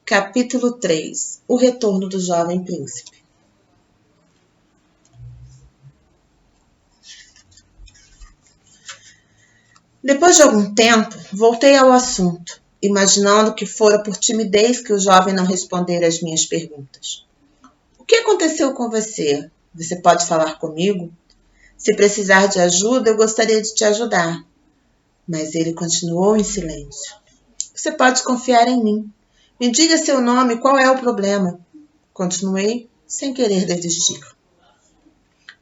Capítulo 3. O retorno do jovem príncipe. Depois de algum tempo, voltei ao assunto, imaginando que fora por timidez que o jovem não respondera às minhas perguntas. O que aconteceu com você? Você pode falar comigo? Se precisar de ajuda, eu gostaria de te ajudar. Mas ele continuou em silêncio. Você pode confiar em mim. Me diga seu nome e qual é o problema. Continuei, sem querer desistir.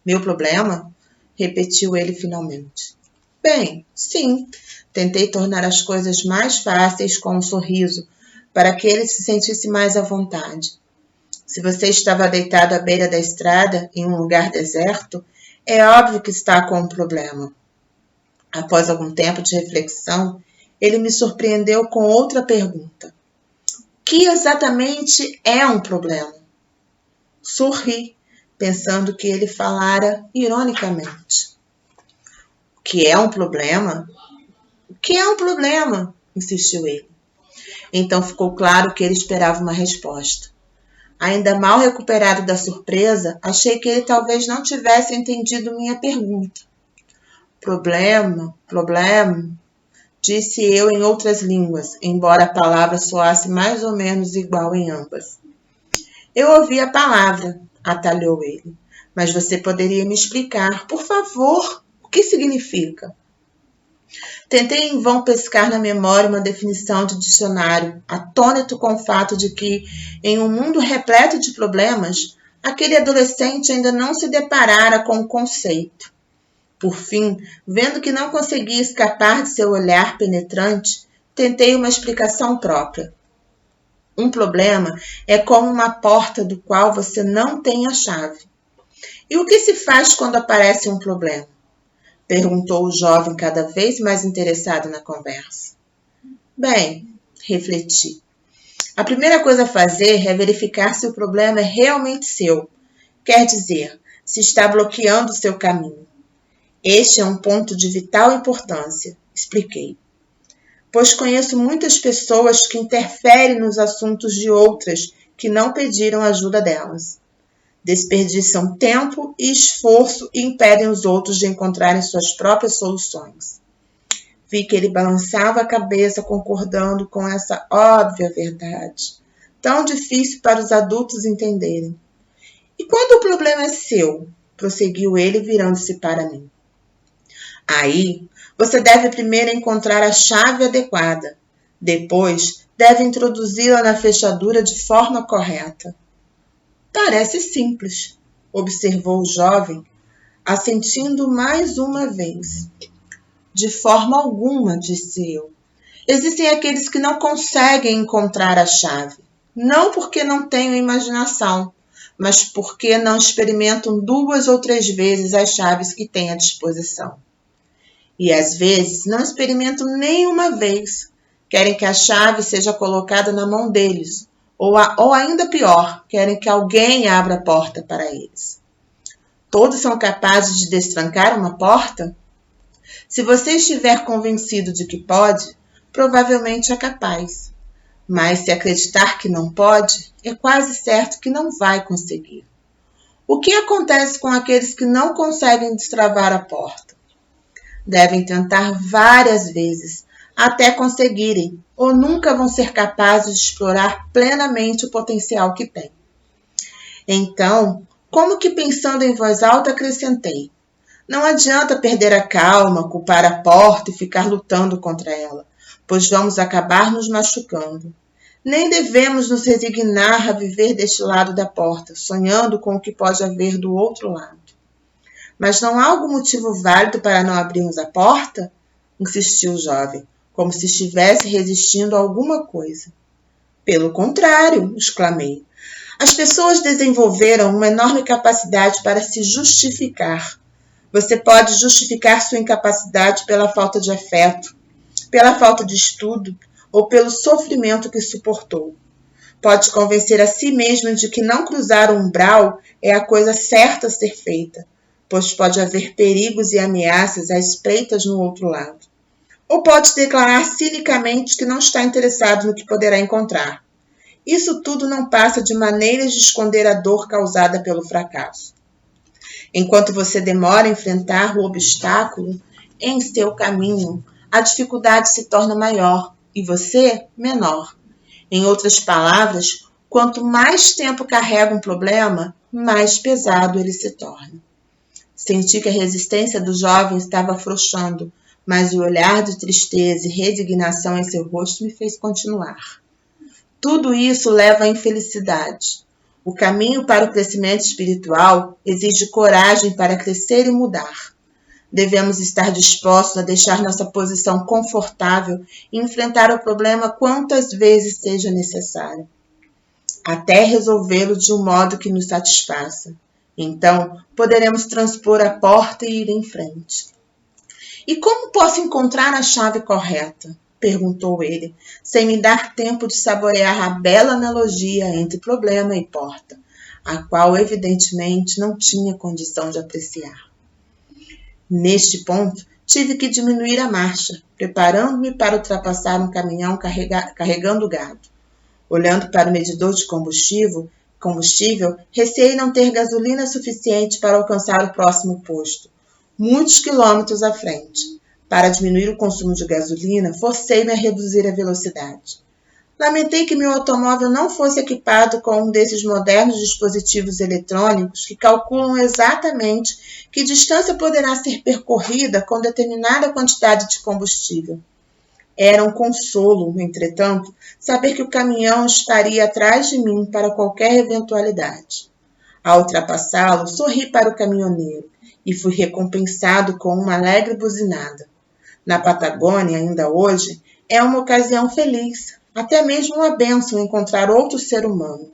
Meu problema? Repetiu ele finalmente. Bem, sim. Tentei tornar as coisas mais fáceis com um sorriso, para que ele se sentisse mais à vontade. Se você estava deitado à beira da estrada, em um lugar deserto, é óbvio que está com um problema. Após algum tempo de reflexão, ele me surpreendeu com outra pergunta. O que exatamente é um problema? Sorri, pensando que ele falara ironicamente. O que é um problema? O que é um problema? Insistiu ele. Então ficou claro que ele esperava uma resposta. Ainda mal recuperado da surpresa, achei que ele talvez não tivesse entendido minha pergunta. Problema, disse eu em outras línguas, embora a palavra soasse mais ou menos igual em ambas. Eu ouvi a palavra, atalhou ele, mas você poderia me explicar, por favor, o que significa? Tentei em vão pescar na memória uma definição de dicionário, atônito com o fato de que, em um mundo repleto de problemas, aquele adolescente ainda não se deparara com o conceito. Por fim, vendo que não conseguia escapar de seu olhar penetrante, tentei uma explicação própria. Um problema é como uma porta do qual você não tem a chave. E o que se faz quando aparece um problema? Perguntou o jovem cada vez mais interessado na conversa. Bem, refleti. A primeira coisa a fazer é verificar se o problema é realmente seu. Quer dizer, se está bloqueando o seu caminho. Este é um ponto de vital importância, expliquei. Pois conheço muitas pessoas que interferem nos assuntos de outras que não pediram ajuda delas. Desperdiçam tempo e esforço e impedem os outros de encontrarem suas próprias soluções. Vi que ele balançava a cabeça concordando com essa óbvia verdade, tão difícil para os adultos entenderem. E quando o problema é seu? Prosseguiu ele virando-se para mim. Aí, você deve primeiro encontrar a chave adequada. Depois, deve introduzi-la na fechadura de forma correta. Parece simples, observou o jovem, assentindo mais uma vez. De forma alguma, disse eu. Existem aqueles que não conseguem encontrar a chave, não porque não tenham imaginação, mas porque não experimentam 2 ou 3 vezes as chaves que têm à disposição. E às vezes não experimentam nenhuma vez. Querem que a chave seja colocada na mão deles. Ou ainda pior, querem que alguém abra a porta para eles. Todos são capazes de destrancar uma porta? Se você estiver convencido de que pode, provavelmente é capaz. Mas se acreditar que não pode, é quase certo que não vai conseguir. O que acontece com aqueles que não conseguem destravar a porta? Devem tentar várias vezes, até conseguirem, ou nunca vão ser capazes de explorar plenamente o potencial que têm. Então, como que pensando em voz alta, acrescentei: não adianta perder a calma, culpar a porta e ficar lutando contra ela, pois vamos acabar nos machucando. Nem devemos nos resignar a viver deste lado da porta, sonhando com o que pode haver do outro lado. Mas não há algum motivo válido para não abrirmos a porta? Insistiu o jovem, como se estivesse resistindo a alguma coisa. Pelo contrário, exclamei. As pessoas desenvolveram uma enorme capacidade para se justificar. Você pode justificar sua incapacidade pela falta de afeto, pela falta de estudo ou pelo sofrimento que suportou. Pode convencer a si mesmo de que não cruzar o umbral é a coisa certa a ser feita, pois pode haver perigos e ameaças à espreitas no outro lado. Ou pode declarar cinicamente que não está interessado no que poderá encontrar. Isso tudo não passa de maneiras de esconder a dor causada pelo fracasso. Enquanto você demora a enfrentar o obstáculo em seu caminho, a dificuldade se torna maior e você menor. Em outras palavras, quanto mais tempo carrega um problema, mais pesado ele se torna. Senti que a resistência do jovem estava afrouxando, mas o olhar de tristeza e resignação em seu rosto me fez continuar. Tudo isso leva à infelicidade. O caminho para o crescimento espiritual exige coragem para crescer e mudar. Devemos estar dispostos a deixar nossa posição confortável e enfrentar o problema quantas vezes seja necessário, até resolvê-lo de um modo que nos satisfaça. Então, poderemos transpor a porta e ir em frente. E como posso encontrar a chave correta? Perguntou ele, sem me dar tempo de saborear a bela analogia entre problema e porta, a qual evidentemente não tinha condição de apreciar. Neste ponto, tive que diminuir a marcha, preparando-me para ultrapassar um caminhão carregando gado. Olhando para o medidor de combustível, receei não ter gasolina suficiente para alcançar o próximo posto, muitos quilômetros à frente. Para diminuir o consumo de gasolina, forcei-me a reduzir a velocidade. Lamentei que meu automóvel não fosse equipado com um desses modernos dispositivos eletrônicos que calculam exatamente que distância poderá ser percorrida com determinada quantidade de combustível. Era um consolo, entretanto, saber que o caminhão estaria atrás de mim para qualquer eventualidade. Ao ultrapassá-lo, sorri para o caminhoneiro e fui recompensado com uma alegre buzinada. Na Patagônia, ainda hoje, é uma ocasião feliz, até mesmo uma bênção encontrar outro ser humano.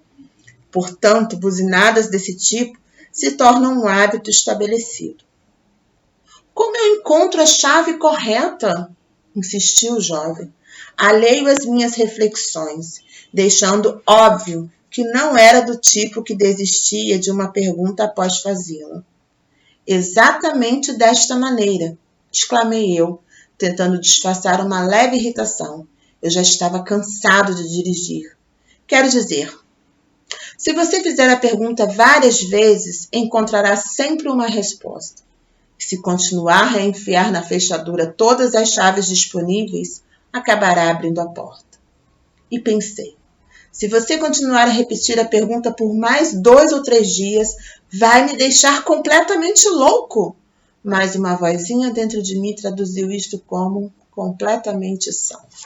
Portanto, buzinadas desse tipo se tornam um hábito estabelecido. Como eu encontro a chave correta? Insistiu o jovem, alheio às minhas reflexões, deixando óbvio que não era do tipo que desistia de uma pergunta após fazê-la. Exatamente desta maneira, exclamei eu, tentando disfarçar uma leve irritação. Eu já estava cansado de dirigir. Quero dizer, se você fizer a pergunta várias vezes, encontrará sempre uma resposta. Se continuar a enfiar na fechadura todas as chaves disponíveis, acabará abrindo a porta. E pensei, se você continuar a repetir a pergunta por mais 2 ou 3 dias, vai me deixar completamente louco. Mas uma vozinha dentro de mim traduziu isto como completamente são.